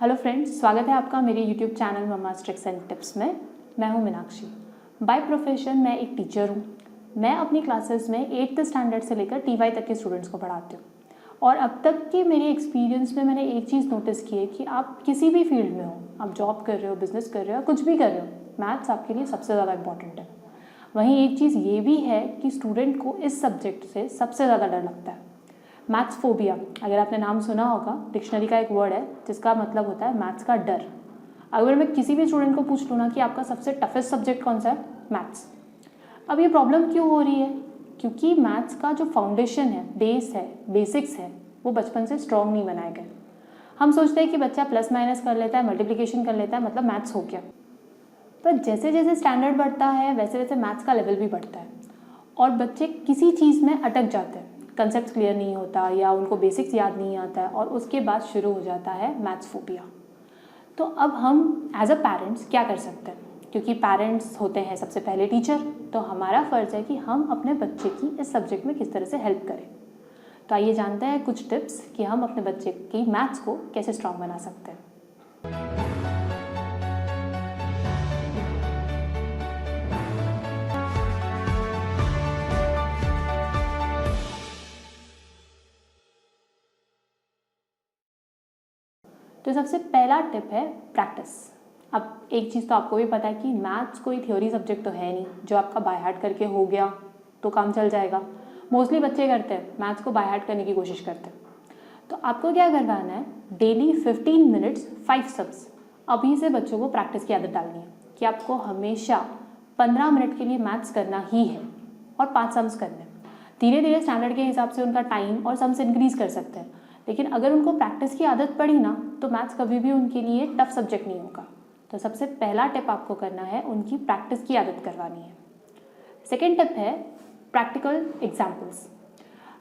Hello friends, स्वागत है आपका मेरे YouTube channel mama's tricks and tips में। मैं हूं मीनाक्षी। बाय प्रोफेशन मैं एक टीचर हूं। मैं अपनी क्लासेस में 8th स्टैंडर्ड से लेकर TY तक के स्टूडेंट्स को पढ़ाती हूं। और अब तक के मेरे एक्सपीरियंस में मैंने एक चीज़ नोटिस की है कि आप किसी भी फील्ड में हो, आप जॉब कर रहे हो, बिजनेस कर रहे हो, कुछ भी कर रहे हो, मैथ्स आपके लिए सबसे ज़्यादा इंपॉर्टेंट है। वहीं एक चीज़ ये भी है कि स्टूडेंट को इस सब्जेक्ट से सबसे ज़्यादा डर लगता है, मैथ्स फोबिया। अगर आपने नाम सुना होगा, डिक्शनरी का एक वर्ड है जिसका मतलब होता है मैथ्स का डर। अगर मैं किसी भी स्टूडेंट को पूछ लूँ ना कि आपका सबसे टफेस्ट सब्जेक्ट कौन सा है, मैथ्स। अब ये प्रॉब्लम क्यों हो रही है? क्योंकि मैथ्स का जो फाउंडेशन है, बेस है, बेसिक्स है, वो बचपन से स्ट्रॉन्ग नहीं बनाए गए। हम सोचते हैं कि बच्चा प्लस माइनस कर लेता है, मल्टीप्लिकेशन कर लेता है, मतलब मैथ्स हो गया। पर जैसे जैसे स्टैंडर्ड बढ़ता है वैसे वैसे मैथ्स का लेवल भी बढ़ता है और बच्चे किसी चीज़ में अटक जाते हैं, कंसेप्ट क्लियर नहीं होता या उनको बेसिक्स याद नहीं आता है और उसके बाद शुरू हो जाता है मैथ्स फोबिया। तो अब हम एज अ पेरेंट्स क्या कर सकते हैं? क्योंकि पेरेंट्स होते हैं सबसे पहले टीचर, तो हमारा फ़र्ज़ है कि हम अपने बच्चे की इस सब्जेक्ट में किस तरह से हेल्प करें। तो आइए जानते हैं कुछ टिप्स कि हम अपने बच्चे की मैथ्स को कैसे स्ट्रॉन्ग बना सकते हैं। तो सबसे पहला टिप है प्रैक्टिस। अब एक चीज़ तो आपको भी पता है कि मैथ्स कोई थ्योरी सब्जेक्ट तो है नहीं जो आपका बाय हार्ट करके हो गया तो काम चल जाएगा। मोस्टली बच्चे करते हैं, मैथ्स को बाय हार्ट करने की कोशिश करते हैं। तो आपको क्या करवाना है, डेली 15 मिनट्स 5 सम्स। अभी से बच्चों को प्रैक्टिस की आदत डालनी है कि आपको हमेशा 15 मिनट के लिए मैथ्स करना ही है और 5 सम्स करने हैं। धीरे धीरे स्टैंडर्ड के हिसाब से उनका टाइम और सम्स इंक्रीज कर सकते हैं, लेकिन अगर उनको प्रैक्टिस की आदत पड़ी ना तो मैथ्स कभी भी उनके लिए टफ सब्जेक्ट नहीं होगा। तो सबसे पहला टिप आपको करना है, उनकी प्रैक्टिस की आदत करवानी है। सेकेंड टिप है प्रैक्टिकल एग्जाम्पल्स।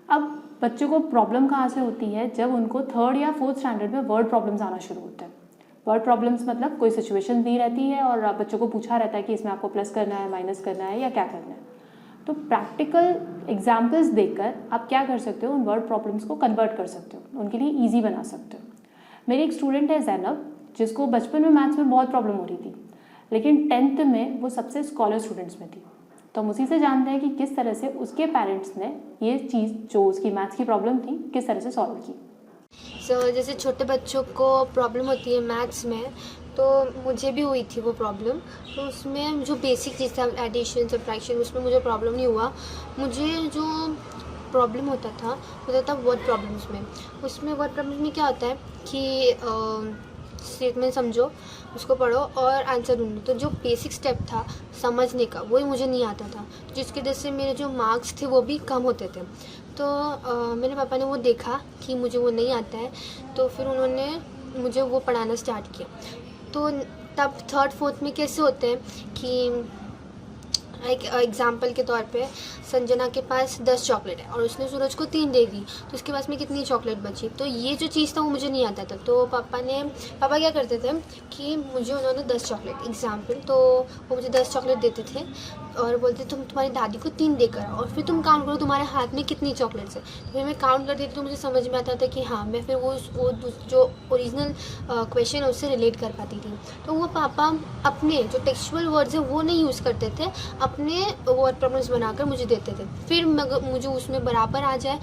अब बच्चों को प्रॉब्लम कहाँ से होती है? जब उनको 3rd या 4th स्टैंडर्ड में वर्ड प्रॉब्लम्स आना शुरू होते हैं। वर्ड प्रॉब्लम्स मतलब कोई सिचुएशन दी रहती है और बच्चों को पूछा रहता है कि इसमें आपको प्लस करना है, माइनस करना है या क्या करना है। तो प्रैक्टिकल एग्जाम्पल्स देकर आप क्या कर सकते हो, उन वर्ड प्रॉब्लम्स को कन्वर्ट कर सकते हो, उनके लिए ईजी बना सकते हो। मेरी एक स्टूडेंट है ज़ैनब, जिसको बचपन में मैथ्स में बहुत प्रॉब्लम हो रही थी, लेकिन 10th में वो सबसे स्कॉलर स्टूडेंट्स में थी। तो हम उसी से जानते हैं कि किस तरह से उसके पेरेंट्स ने ये चीज़ जो उसकी मैथ्स की प्रॉब्लम थी किस तरह से सॉल्व की। जैसे छोटे बच्चों को प्रॉब्लम होती है मैथ्स में, तो मुझे भी हुई थी वो प्रॉब्लम। तो उसमें जो बेसिक चीज़ था, एडिशन सब्ट्रैक्शन, उसमें मुझे प्रॉब्लम नहीं हुआ। मुझे जो प्रॉब्लम होता था वर्ड प्रॉब्लम्स में। उसमें वर्ड प्रॉब्लम्स में क्या होता है कि स्टेटमेंट समझो, उसको पढ़ो और आंसर ढूंढो। तो जो बेसिक स्टेप था समझने का, वही मुझे नहीं आता था, जिसकी वजह से मेरे जो मार्क्स थे वो भी कम होते थे। तो मेरे पापा ने वो देखा कि मुझे वो नहीं आता है, तो फिर उन्होंने मुझे वो पढ़ाना स्टार्ट किया। तो तब 3rd 4th में कैसे होते हैं कि एक एग्जाम्पल के तौर पे संजना के पास 10 चॉकलेट है और उसने सूरज को 3 दे दी, तो उसके पास में कितनी चॉकलेट बची? तो ये जो चीज़ था वो मुझे नहीं आता था। तो पापा क्या करते थे कि मुझे उन्होंने 10 चॉकलेट एग्जाम्पल, तो वो मुझे 10 चॉकलेट देते थे और बोलते तुम तुम्हारी दादी को 3 देकर आओ और फिर तुम काउंट करो तुम्हारे हाथ में कितनी चॉकलेट्स है। तो फिर मैं काउंट करती थी तो मुझे समझ में आता था कि हाँ, मैं फिर वो जो ओरिजिनल क्वेश्चन है उससे रिलेट कर पाती थी। तो वो पापा अपने जो टेक्सचुअल वर्ड्स है वो नहीं यूज़ करते थे, अपने वर्ड प्रॉब्लम्स बनाकर मुझे देते थे। फिर मुझे उसमें बराबर आ जाए,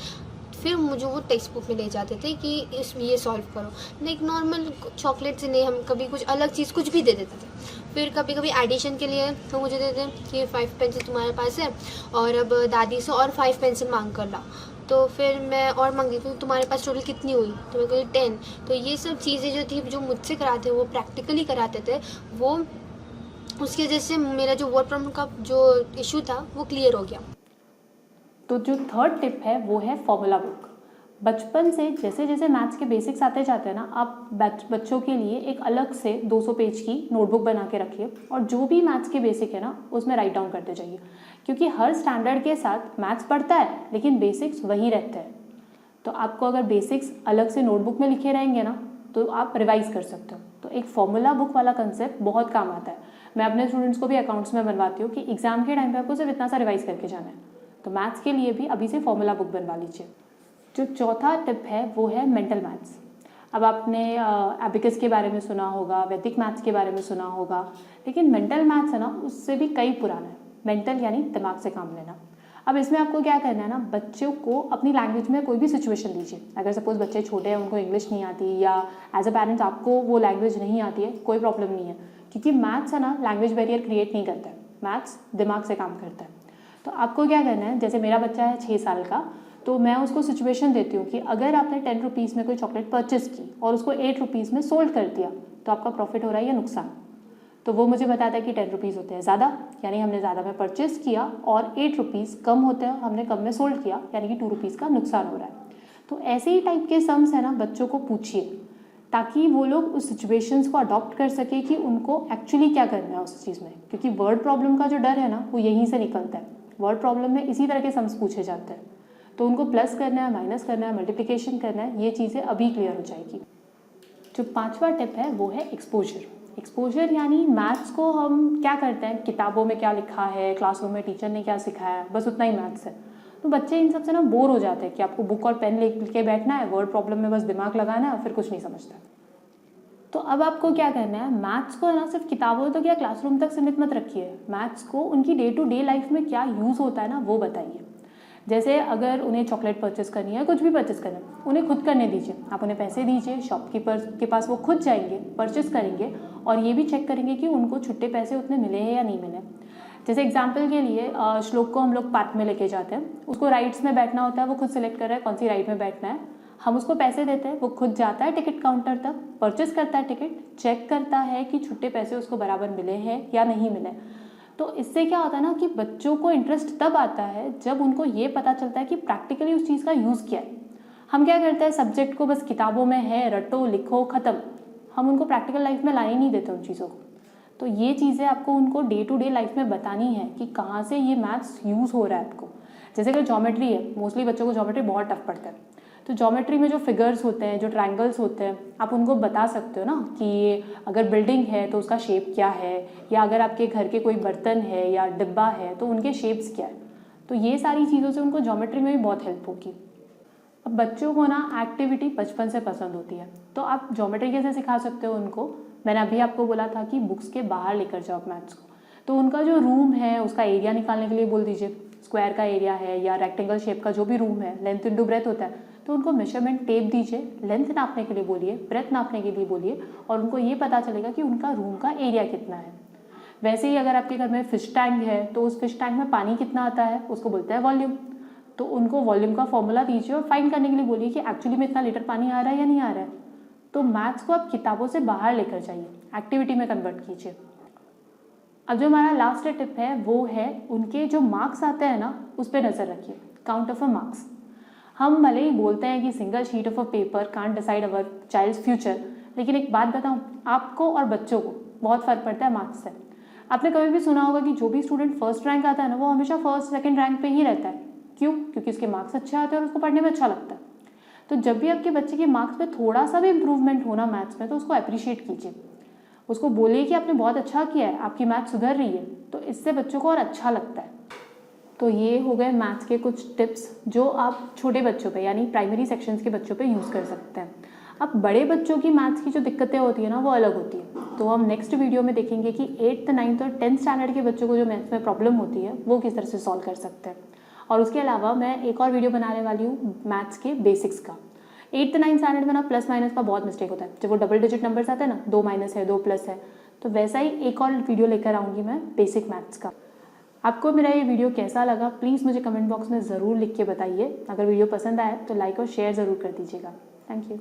फिर मुझे वो टेक्स्ट बुक में ले जाते थे कि इसमें ये सॉल्व करो। लाइक नॉर्मल चॉकलेट से नहीं, हम कभी कुछ अलग चीज़ कुछ भी दे देते थे। फिर कभी कभी एडिशन के लिए तो मुझे देते कि 5 पेंसिल तुम्हारे पास है और अब दादी से और 5 पेंसिल मांग कर लाओ। तो फिर मैं और मांगती थी तुम्हारे पास टोटल कितनी हुई, तो मैं कहती 10। तो ये सब चीज़ें जो थी, जो मुझसे कराते वो प्रैक्टिकली कराते थे, वो उसकी वजह से मेरा जो वर्ड प्रॉब्लम का जो इशू था वो क्लियर हो गया। तो जो 3rd टिप है वो है फॉर्मूला बुक। बचपन से जैसे जैसे मैथ्स के बेसिक्स आते जाते हैं ना, आप बच्चों के लिए एक अलग से 200 पेज की नोटबुक बना के रखिए और जो भी मैथ्स के बेसिक है ना उसमें राइट डाउन करते जाइए, क्योंकि हर स्टैंडर्ड के साथ मैथ्स पढ़ता है लेकिन बेसिक्स वही रहते हैं। तो आपको अगर बेसिक्स अलग से नोटबुक में लिखे रहेंगे ना तो आप रिवाइज कर सकते हो। तो एक फॉर्मूला बुक वाला कंसेप्ट बहुत काम आता है। मैं अपने स्टूडेंट्स को भी अकाउंट्स में बनवाती हूँ कि एग्जाम के टाइम पे आपको सिर्फ इतना सा रिवाइज करके जाना है। तो मैथ्स के लिए भी अभी से फॉर्मूला बुक बनवा लीजिए। जो चौथा टिप है वो है मेंटल मैथ्स। अब आपने एबिकस के बारे में सुना होगा, वैदिक मैथ्स के बारे में सुना होगा, लेकिन मेंटल मैथ्स है ना उससे भी कई पुराना है। मेंटल यानी दिमाग से काम लेना। अब इसमें आपको क्या करना है ना, बच्चों को अपनी लैंग्वेज में कोई भी सिचुएशन दीजिए। अगर सपोज बच्चे छोटे हैं, उनको इंग्लिश नहीं आती, या एज अ पेरेंट्स आपको वो लैंग्वेज नहीं आती है, कोई प्रॉब्लम नहीं है, क्योंकि मैथ्स है ना लैंग्वेज बैरियर क्रिएट नहीं करता है। मैथ्स दिमाग से काम करता है। तो आपको क्या करना है, जैसे मेरा बच्चा है 6 साल का, तो मैं उसको सिचुएशन देती हूँ कि अगर आपने 10 रुपीज़ में कोई चॉकलेट परचेस की और उसको 8 रुपीज़ में सोल्ड कर दिया, तो आपका प्रॉफिट हो रहा है या नुकसान। तो वो मुझे बताता है कि 10 रुपीज़ होते हैं ज़्यादा, यानी हमने ज़्यादा में परचेस किया, और 8 रुपीज़ कम होते हैं, हमने कम में सोल्ड किया, यानी कि 2 रुपीज़ का नुकसान हो रहा है। तो ऐसे ही टाइप के सम्स है ना, बच्चों को पूछिए, ताकि वो लोग उस सिचुएशंस को अडॉप्ट कर सके कि उनको एक्चुअली क्या करना है उस चीज़ में। क्योंकि वर्ड प्रॉब्लम का जो डर है ना, वो यहीं से निकलता है। वर्ड प्रॉब्लम में इसी तरह के सम्स पूछे जाते हैं। तो उनको प्लस करना है, माइनस करना है, मल्टीप्लिकेशन करना है, ये चीज़ें अभी क्लियर हो जाएगी। जो 5वां टिप है वो है एक्सपोजर। एक्सपोजर यानी मैथ्स को हम क्या करते हैं, किताबों में क्या लिखा है, क्लासरूम में टीचर ने क्या सिखाया, बस उतना ही मैथ्स है। तो बच्चे इन सब से ना बोर हो जाते हैं कि आपको बुक और पेन लेके बैठना है, वर्ड प्रॉब्लम में बस दिमाग लगाना है, फिर कुछ नहीं समझता। तो अब आपको क्या करना है, मैथ्स को है ना सिर्फ किताबों तक या क्लासरूम तक सीमित मत रखिए। मैथ्स को उनकी डे टू डे लाइफ में क्या यूज़ होता है ना, वो बताइए। जैसे अगर उन्हें चॉकलेट परचेस करनी है, कुछ भी परचेस करना है, उन्हें खुद करने दीजिए। आप उन्हें पैसे दीजिए, शॉपकीपर के पास वो खुद जाएंगे, परचेस करेंगे, और ये भी चेक करेंगे कि उनको छुट्टे पैसे उतने मिले हैं या नहीं मिले। जैसे एग्जाम्पल के लिए श्लोक को हम लोग पार्क में लेके जाते हैं, उसको राइड्स में बैठना होता है, वो खुद सेलेक्ट कर रहा है कौन सी राइड में बैठना है। हम उसको पैसे देते हैं, वो खुद जाता है टिकट काउंटर तक, परचेस करता है टिकट, चेक करता है कि छुट्टे पैसे उसको बराबर मिले हैं या नहीं मिले। तो इससे क्या होता है ना कि बच्चों को इंटरेस्ट तब आता है जब उनको ये पता चलता है कि प्रैक्टिकली उस चीज़ का यूज़ क्या है। हम क्या करते हैं, सब्जेक्ट को बस किताबों में है, रटो लिखो ख़त्म। हम उनको प्रैक्टिकल लाइफ में लाने ही नहीं देते उन चीज़ों को। तो ये चीज़ें आपको उनको डे टू डे लाइफ में बतानी है कि कहाँ से ये मैथ्स यूज़ हो रहा है आपको। जैसे कि ज्योमेट्री है, मोस्टली बच्चों को ज्योमेट्री बहुत टफ पड़ता है। तो ज्योमेट्री में जो फिगर्स होते हैं, जो ट्रायंगल्स होते हैं, आप उनको बता सकते हो ना कि अगर बिल्डिंग है तो उसका शेप क्या है, या अगर आपके घर के कोई बर्तन है या डिब्बा है तो उनके शेप्स क्या है। तो ये सारी चीज़ों से उनको ज्योमेट्री में भी बहुत हेल्प होगी। अब बच्चों को ना एक्टिविटी बचपन से पसंद होती है, तो आप ज्योमेट्री कैसे सिखा सकते हो उनको। मैंने अभी आपको बोला था कि बुक्स के बाहर लेकर जाओ मैथ्स को। तो उनका जो रूम है उसका एरिया निकालने के लिए बोल दीजिए। स्क्वायर का एरिया है या रेक्टेंगल शेप का जो भी रूम है, लेंथ इंटू ब्रेथ होता है, तो उनको मेजरमेंट टेप दीजिए, लेंथ नापने के लिए बोलिए, ब्रेथ नापने के लिए बोलिए, और उनको ये पता चलेगा कि उनका रूम का एरिया कितना है। वैसे ही अगर आपके घर में फिश टैंक है तो उस फिश टैंक में पानी कितना आता है उसको बोलते हैं वॉल्यूम। तो उनको वॉल्यूम का फॉर्मूला दीजिए और फाइंड करने के लिए बोलिए कि एक्चुअली में इतना लीटर पानी आ रहा है या नहीं आ रहा है। तो मैथ्स को आप किताबों से बाहर लेकर जाइए, एक्टिविटी में कन्वर्ट कीजिए। अब जो हमारा लास्ट टिप है वो है उनके जो मार्क्स आते हैं ना उस पर नज़र रखिए, काउंट ऑफ अ मार्क्स। हम भले ही बोलते हैं कि single sheet of a paper can't decide our child's future, लेकिन एक बात बताऊं, आपको और बच्चों को बहुत फ़र्क पड़ता है मार्क्स से। आपने कभी भी सुना होगा कि जो भी स्टूडेंट फर्स्ट रैंक आता है ना, वो हमेशा फर्स्ट सेकंड रैंक पे ही रहता है। क्यों? क्योंकि उसके मार्क्स अच्छे आते हैं और उसको पढ़ने में अच्छा लगता है। तो जब भी आपके बच्चे के मार्क्स में थोड़ा सा भी इंप्रूवमेंट होना मैथ्स में, तो उसको अप्रिशिएट कीजिए, उसको बोलिए कि आपने बहुत अच्छा किया है, आपकी मैथ्स सुधर रही है। तो इससे बच्चों को और अच्छा लगता है। तो ये हो गए मैथ्स के कुछ टिप्स जो आप छोटे बच्चों पे यानी प्राइमरी सेक्शंस के बच्चों पे यूज़ कर सकते हैं। अब बड़े बच्चों की मैथ्स की जो दिक्कतें होती है ना वो अलग होती है। तो हम नेक्स्ट वीडियो में देखेंगे कि 8th 9th और 10th स्टैंडर्ड के बच्चों को जो मैथ्स में प्रॉब्लम होती है वो किस तरह से सॉल्व कर सकते हैं। और उसके अलावा मैं एक और वीडियो बनाने वाली हूँ मैथ्स के बेसिक्स का। 8th 9th स्टैंडर्ड में ना प्लस माइनस का बहुत मिस्टेक होता है। जब वो डबल डिजिट नंबर्स आते हैं ना, 2 माइनस है 2 प्लस है, तो वैसा ही एक और वीडियो लेकर आऊँगी मैं बेसिक मैथ्स का। आपको मेरा ये वीडियो कैसा लगा प्लीज़ मुझे कमेंट बॉक्स में ज़रूर लिख के बताइए। अगर वीडियो पसंद आए तो लाइक और शेयर ज़रूर कर दीजिएगा। Thank you.